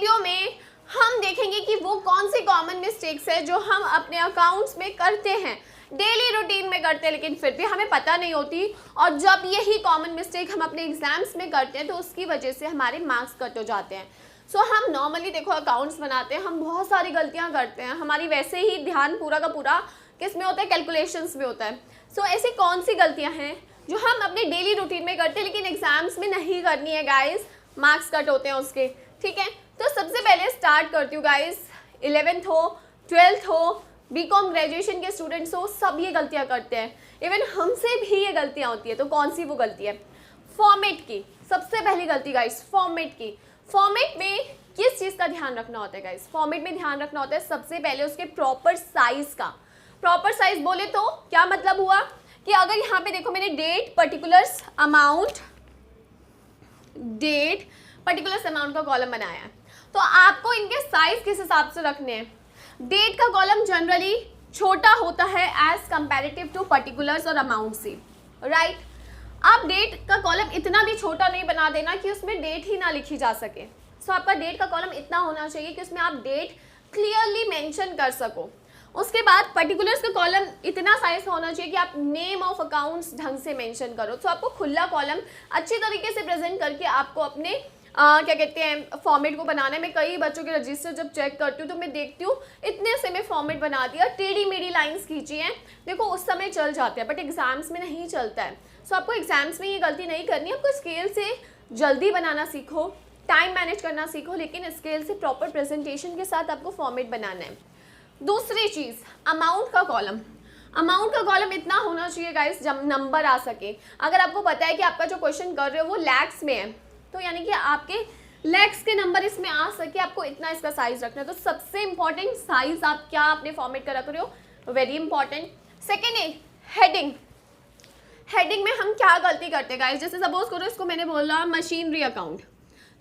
Video में हम देखेंगे कि वो कौन सी कॉमन मिस्टेक्स है जो हम अपने अकाउंट्स में करते हैं, डेली रूटीन में करते हैं, लेकिन फिर भी हमें पता नहीं होती, और जब यही कॉमन मिस्टेक हम अपने एग्जाम्स में करते हैं तो उसकी वजह से हमारे मार्क्स कट हो जाते हैं। सो हम नॉर्मली देखो अकाउंट्स बनाते हैं, हम बहुत सारी गलतियां करते हैं, हमारी वैसे ही ध्यान पूरा का पूरा किस में होता है, कैलकुलेशंस में होता है। सो ऐसी कौन सी गलतियां हैं जो हम अपने डेली रूटीन में करते हैं लेकिन एग्जाम्स में नहीं करनी है गाइस, मार्क्स कट होते हैं उसके। ठीक है, तो सबसे पहले स्टार्ट करती हूँ गाइस, 11th हो, 12th हो, बीकॉम ग्रेजुएशन के स्टूडेंट्स हो, सब ये गलतियाँ करते हैं, इवन हमसे भी ये गलतियाँ होती है। तो कौन सी वो गलती है? फॉर्मेट की। सबसे पहली गलती गाइस फॉर्मेट की। फॉर्मेट में किस चीज़ का ध्यान रखना होता है गाइस? फॉर्मेट में ध्यान रखना होता है सबसे पहले उसके प्रॉपर साइज का। प्रॉपर साइज बोले तो क्या मतलब हुआ कि अगर यहाँ पे देखो मैंने date, particulars, amount, date, particulars, amount का कॉलम बनाया है, तो आपको इनके साइज किस हिसाब से रखने हैं। डेट का कॉलम जनरली छोटा होता है एज कंपैरेटिव टू पर्टिकुलर्स और अमाउंट से, राइट। आप डेट का कॉलम इतना भी छोटा नहीं बना देना कि उसमें डेट ही ना लिखी जा सके। सो आपका डेट का कॉलम इतना होना चाहिए कि उसमें आप डेट क्लियरली मेंशन कर सको। उसके बाद पर्टिकुलर्स का कॉलम इतना साइज होना चाहिए कि आप नेम ऑफ अकाउंट्स ढंग से मेंशन करो। तो आपको खुला कॉलम अच्छी तरीके से प्रेजेंट करके आपको अपने क्या कहते हैं फॉर्मेट को बनाने में। कई बच्चों के रजिस्टर जब चेक करती हूँ तो मैं देखती हूँ इतने से में फॉर्मेट बना दिया, टेढ़ी मेढ़ी लाइंस खींची हैं, देखो उस समय चल जाते हैं बट एग्जाम्स में नहीं चलता है। सो आपको एग्जाम्स में ये गलती नहीं करनी है। आपको स्केल से जल्दी बनाना सीखो, टाइम मैनेज करना सीखो, लेकिन स्केल से प्रॉपर प्रेजेंटेशन के साथ आपको फॉर्मेट बनाना है। दूसरी चीज़, अमाउंट का कॉलम। अमाउंट का कॉलम इतना होना चाहिए गाइस जब नंबर आ सके। अगर आपको पता है कि आपका जो क्वेश्चन कर रहे हो वो लैक्स में है, तो यानी कि आपके लैक्स के नंबर इसमें आ सके, आपको इतना इसका साइज रखना है। तो सबसे इंपॉर्टेंट साइज आप क्या अपने फॉर्मेट का रख रहे हो, वेरी इंपॉर्टेंट। सेकेंड है हेडिंग। हेडिंग में हम क्या गलती करते हैं गाइस, जैसे सपोज करो इसको मैंने बोला मशीनरी अकाउंट,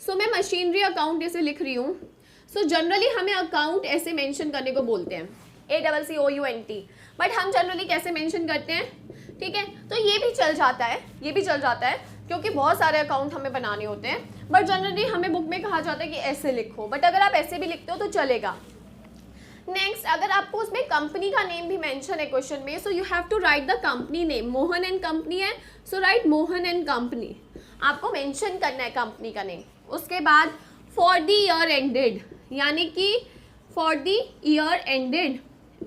सो मैं मशीनरी अकाउंट ऐसे लिख रही हूँ। सो जनरली हमें अकाउंट ऐसे मेंशन करने को बोलते हैं, ACCOUNT, बट हम जनरली कैसे मेंशन करते हैं? ठीक है, तो ये भी चल जाता है, ये भी चल जाता है क्योंकि बहुत सारे अकाउंट हमें बनाने होते हैं, बट जनरली हमें बुक में कहा जाता है कि ऐसे लिखो, बट अगर आप ऐसे भी लिखते हो तो चलेगा। नेक्स्ट, अगर आपको उसमें कंपनी का नेम भी मेंशन है क्वेश्चन में, so you have to write the company name. Mohan and company है, so write Mohan and company, आपको मेंशन करना है कंपनी का नेम। उसके बाद फॉर द ईयर एंडेड, यानी कि for the year ended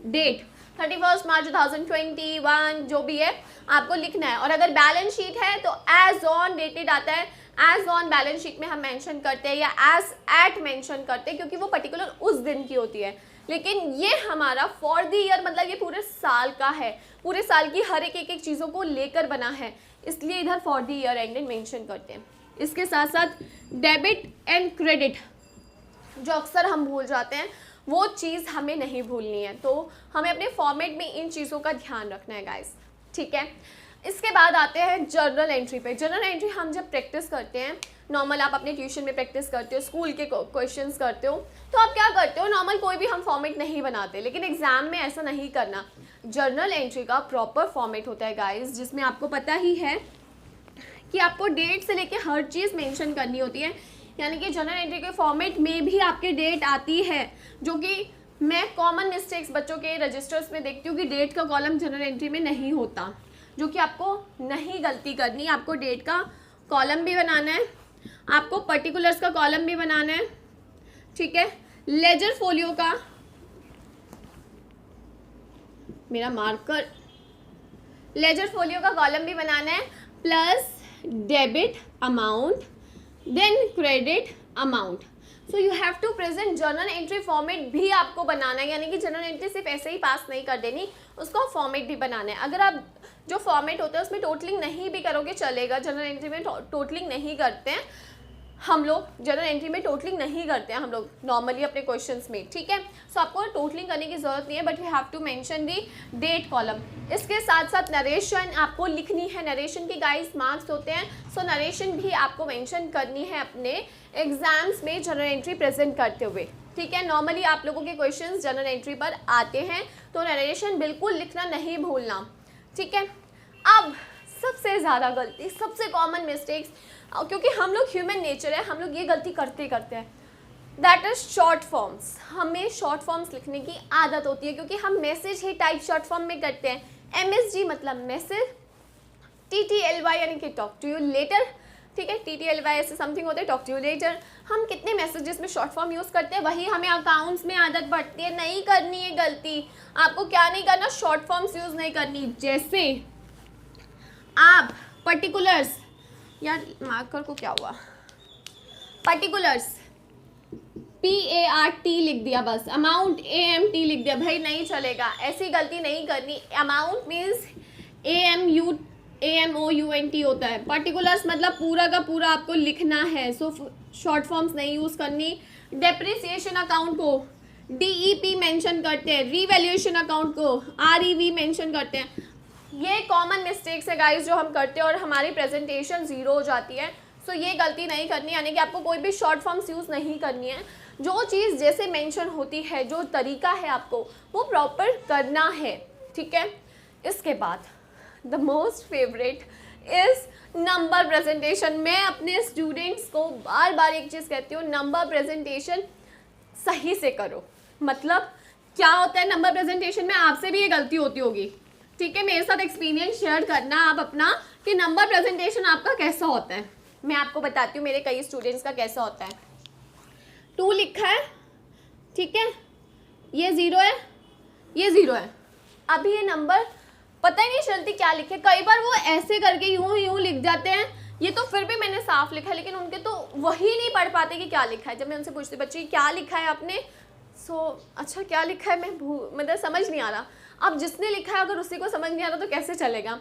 date 31 March 2021 जो भी है आपको लिखना है। और अगर बैलेंस शीट है तो एज ऑन डेटेड आता है, एज ऑन बैलेंस शीट में हम मेंशन करते हैं या एज एट मेंशन करते हैं क्योंकि वो पर्टिकुलर उस दिन की होती है। लेकिन ये हमारा फॉर द ईयर मतलब ये पूरे साल का है, पूरे साल की हर एक चीज़ों को लेकर बना है, इसलिए इधर for the year ended mention करते हैं। इसके साथ साथ डेबिट एंड क्रेडिट जो अक्सर हम भूल जाते हैं, वो चीज़ हमें नहीं भूलनी है, तो हमें अपने फॉर्मेट में इन चीज़ों का ध्यान रखना है गाइस। ठीक है, इसके बाद आते हैं जर्नल एंट्री पे। जर्नल एंट्री हम जब प्रैक्टिस करते हैं, नॉर्मल आप अपने ट्यूशन में प्रैक्टिस करते हो, स्कूल के क्वेश्चंस करते हो, तो आप क्या करते हो, नॉर्मल कोई भी हम फॉर्मेट नहीं बनाते, लेकिन एग्जाम में ऐसा नहीं करना। जर्नल एंट्री का प्रॉपर फॉर्मेट होता है गाइस, जिसमें आपको पता ही है कि आपको डेट से लेके हर चीज़ मेंशन करनी होती है। यानी कि जर्नल एंट्री के फॉर्मेट में भी आपके डेट आती है, जो कि मैं कॉमन मिस्टेक्स बच्चों के रजिस्टर्स में देखती हूँ कि डेट का कॉलम जर्नल एंट्री में नहीं होता, जो कि आपको नहीं गलती करनी। आपको डेट का कॉलम भी बनाना है, आपको पर्टिकुलर्स का कॉलम भी बनाना है। ठीक है, लेजर फोलियो का, मेरा मार्कर, लेजर फोलियो का कॉलम भी बनाना है, plus debit amount then credit amount. So you have to present journal entry format भी आपको बनाना है, यानी कि जर्नल एंट्री सिर्फ ऐसे ही पास नहीं कर देनी, उसका फॉर्मेट भी बनाना है। अगर आप जो फॉर्मेट होता है उसमें टोटलिंग नहीं भी करोगे चलेगा, जर्नल एंट्री में टोटलिंग नहीं करते हैं हम लोग, जर्नल एंट्री में टोटलिंग नहीं करते हैं हम लोग नॉर्मली अपने क्वेश्चंस में। ठीक है, सो आपको टोटलिंग करने की जरूरत नहीं है, but you have to mention the date column. इसके साथ साथ नरेशन आपको लिखनी है, नरेशन की गाइस मार्क्स होते हैं, सो नरेशन भी आपको मेंशन करनी है अपने एग्जाम्स में जर्नल एंट्री प्रेजेंट करते हुए। ठीक है, नॉर्मली आप लोगों के क्वेश्चंस जर्नल एंट्री पर आते हैं, तो नरेशन बिल्कुल लिखना नहीं भूलना। ठीक है, अब सबसे ज़्यादा गलती, सबसे कॉमन मिस्टेक्स, क्योंकि हम लोग ह्यूमन नेचर है, हम लोग ये गलती करते हैं, दैट इज शॉर्ट फॉर्म्स। हमें शॉर्ट फॉर्म्स लिखने की आदत होती है क्योंकि हम मैसेज ही टाइप शॉर्ट फॉर्म में करते हैं। MSG मतलब मैसेज, TTLY यानी कि टॉक टू यू लेटर, ठीक है, TTLY ऐसे समथिंग होता है, टॉक टू यू लेटर। हम कितने मैसेजेस में शॉर्ट फॉर्म यूज़ करते हैं, वही हमें अकाउंट्स में आदत पड़ती है। नहीं करनी है गलती, आपको क्या नहीं करना, शॉर्ट फॉर्म्स यूज़ नहीं करनी। जैसे आप पर्टिकुलर्स, यार मार्कर को क्या हुआ, पर्टिकुलर्स PART लिख दिया बस, अमाउंट AMT लिख दिया, भाई नहीं चलेगा, ऐसी गलती नहीं करनी। अमाउंट मीन्स AMOUNT होता है, पर्टिकुलर्स मतलब पूरा का पूरा आपको लिखना है, सो शॉर्ट फॉर्म्स नहीं यूज़ करनी। डेप्रिसिएशन अकाउंट को DEP मेंशन करते हैं, रीवैल्यूएशन अकाउंट को REV मेंशन करते हैं। ये कॉमन मिस्टेक्स है गाइस जो हम करते हैं और हमारी प्रेजेंटेशन ज़ीरो हो जाती है। सो ये गलती नहीं करनी, यानी कि आपको कोई भी शॉर्ट फॉर्म्स यूज़ नहीं करनी है। जो चीज़ जैसे मेंशन होती है, जो तरीका है आपको वो प्रॉपर करना है, ठीक है। इसके बाद the most favourite is number presentation. मैं अपने स्टूडेंट्स को बार बार एक चीज़ कहती हूँ, नंबर प्रेजेंटेशन सही से करो। मतलब क्या होता है नंबर प्रेजेंटेशन में, आपसे भी ये गलती होती होगी, ठीक है। मेरे साथ एक्सपीरियंस शेयर करना आप अपना कि नंबर प्रेजेंटेशन आपका कैसा होता है। मैं आपको बताती हूँ मेरे कई स्टूडेंट्स का कैसा होता है। 2 लिखा है, ठीक है, ये 0 है, ये 0 है। अभी ये नंबर पता ही नहीं चलती क्या लिखे, कई बार वो ऐसे करके यूं लिख जाते हैं। ये तो फिर भी मैंने साफ लिखा है, लेकिन उनके तो वही नहीं पढ़ पाते कि क्या लिखा है। जब मैं उनसे पूछती बच्चे क्या लिखा है आपने, अच्छा क्या लिखा है, मतलब समझ नहीं आ रहा। अब जिसने लिखा है अगर उसी को समझ नहीं आ रहा तो कैसे चलेगा।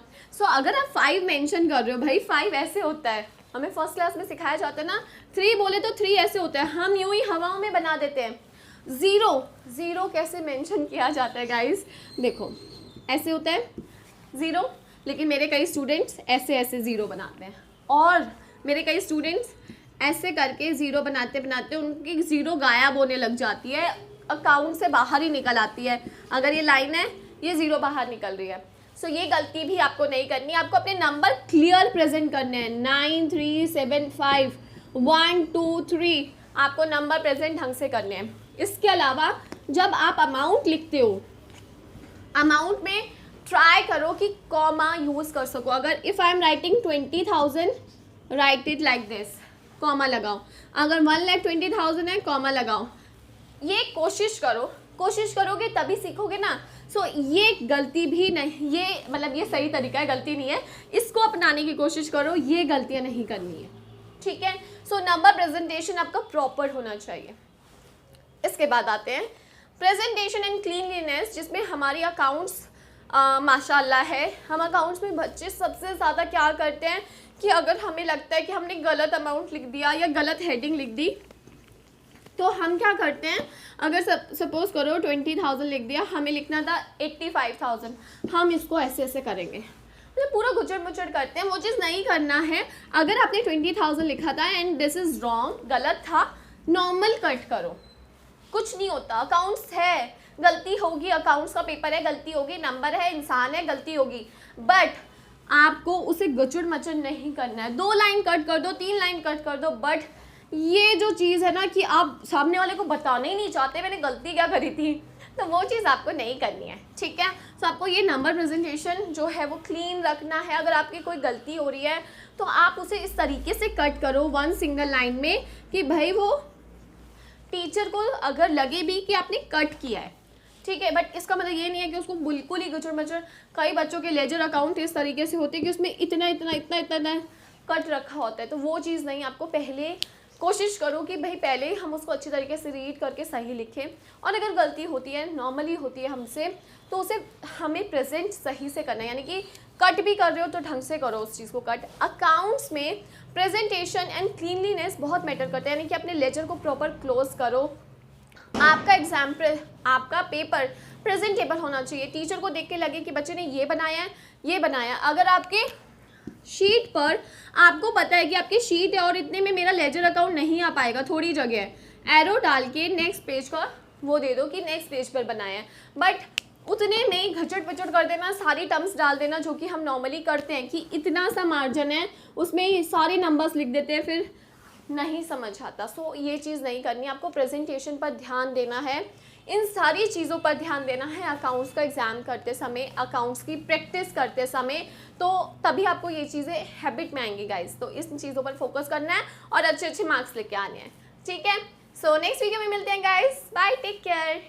अगर आप 5 मेंशन कर रहे हो, भाई 5 ऐसे होता है, हमें फर्स्ट क्लास में सिखाया जाता है ना। 3 बोले तो 3 ऐसे होता है, हम यूं ही हवाओं में बना देते हैं। 0 कैसे मेंशन किया जाता है गाइस, देखो ऐसे होता है 0, लेकिन मेरे कई स्टूडेंट्स ऐसे 0 बनाते हैं, और मेरे कई स्टूडेंट्स ऐसे करके 0 बनाते बनाते उनकी 0 गायब होने लग जाती है, अकाउंट से बाहर ही निकल आती है। अगर ये लाइन है, ये 0 बाहर निकल रही है। ये गलती भी आपको नहीं करनी, आपको अपने नंबर क्लियर प्रेजेंट करने हैं। 9 3 7 5 1 2 3 आपको नंबर प्रेजेंट ढंग से करने हैं। इसके अलावा जब आप अमाउंट लिखते हो, अमाउंट में ट्राई करो कि कॉमा यूज़ कर सको। अगर if I am writing 20,000, right it like this, comma लगाओ। अगर 1,20,000 है, कॉमा लगाओ। ये कोशिश करोगे तभी सीखोगे ना। ये गलती भी नहीं, ये मतलब ये सही तरीका है, गलती नहीं है, इसको अपनाने की कोशिश करो, ये गलतियाँ नहीं करनी है, ठीक है। नंबर प्रेजेंटेशन आपका प्रॉपर होना चाहिए। इसके बाद आते हैं प्रेजेंटेशन एंड क्लीनलीनेस, जिसमें हमारी अकाउंट्स माशाल्लाह है। हम अकाउंट्स में बच्चे सबसे ज़्यादा क्या करते हैं कि अगर हमें लगता है कि हमने गलत अमाउंट लिख दिया या गलत हेडिंग लिख दी, तो हम क्या करते हैं, अगर सपोज करो 20,000 लिख दिया, हमें लिखना था 85,000, हम इसको ऐसे करेंगे, मतलब पूरा गुचड़ मुचड़ करते हैं। वो चीज़ नहीं करना है। अगर आपने 20,000 लिखा था एंड दिस इज़ रॉन्ग, गलत था, नॉर्मल कट करो, कुछ नहीं होता। अकाउंट्स है, गलती होगी, अकाउंट्स का पेपर है, गलती होगी, नंबर है, इंसान है, गलती होगी, बट आपको उसे गुचड़ मचड़ नहीं करना है। 2 लाइन कट कर दो, 3 लाइन कट कर दो, बट ये जो चीज़ है ना कि आप सामने वाले को बताना ही नहीं चाहते मैंने गलती क्या करी थी, तो वो चीज़ आपको नहीं करनी है, ठीक है। आपको ये नंबर प्रेजेंटेशन जो है वो क्लीन रखना है। अगर आपकी कोई गलती हो रही है तो आप उसे इस तरीके से कट करो 1 सिंगल लाइन में कि भाई वो टीचर को अगर लगे भी कि आपने कट किया है, ठीक है। बट इसका मतलब ये नहीं है कि उसको बिल्कुल ही गुचड़ मचड़। कई बच्चों के लेजर अकाउंट इस तरीके से होते हैं कि उसमें इतना कट रखा होता है, तो वो चीज़ नहीं। आपको पहले कोशिश करो कि भाई पहले हम उसको अच्छी तरीके से रीड करके सही लिखें, और अगर गलती होती है, नॉर्मली होती है हमसे, तो उसे हमें प्रेजेंट सही से करना है, यानी कि कट भी कर रहे हो तो ढंग से करो उस चीज़ को कट। अकाउंट्स में प्रेजेंटेशन एंड क्लीनलीनेस बहुत मैटर करता है, यानी कि अपने लेजर को प्रॉपर क्लोज करो। आपका आपका पेपर प्रेजेंटेबल होना चाहिए, टीचर को देख के लगे कि बच्चे ने ये बनाया। अगर आपके शीट पर आपको पता है कि आपकी शीट है और इतने में मेरा लेजर अकाउंट नहीं आ पाएगा, थोड़ी जगह है, एरो डाल के नेक्स्ट पेज का वो दे दो कि नेक्स्ट पेज पर बनाया है, बट उतने में घचट पचट कर देना, सारी टर्म्स डाल देना जो कि हम नॉर्मली करते हैं कि इतना सा मार्जिन है, उसमें सारे नंबर्स लिख देते हैं, फिर नहीं समझ आता। सो ये चीज़ नहीं करनी, आपको प्रेजेंटेशन पर ध्यान देना है, इन सारी चीज़ों पर ध्यान देना है अकाउंट्स का एग्ज़ाम करते समय, अकाउंट्स की प्रैक्टिस करते समय, तो तभी आपको ये चीज़ें हैबिट में आएंगी गाइस। तो इस चीज़ों पर फोकस करना है और अच्छे अच्छे मार्क्स लेके आने हैं, ठीक है। सो नेक्स्ट वीडियो में मिलते हैं गाइस, बाय, टेक केयर।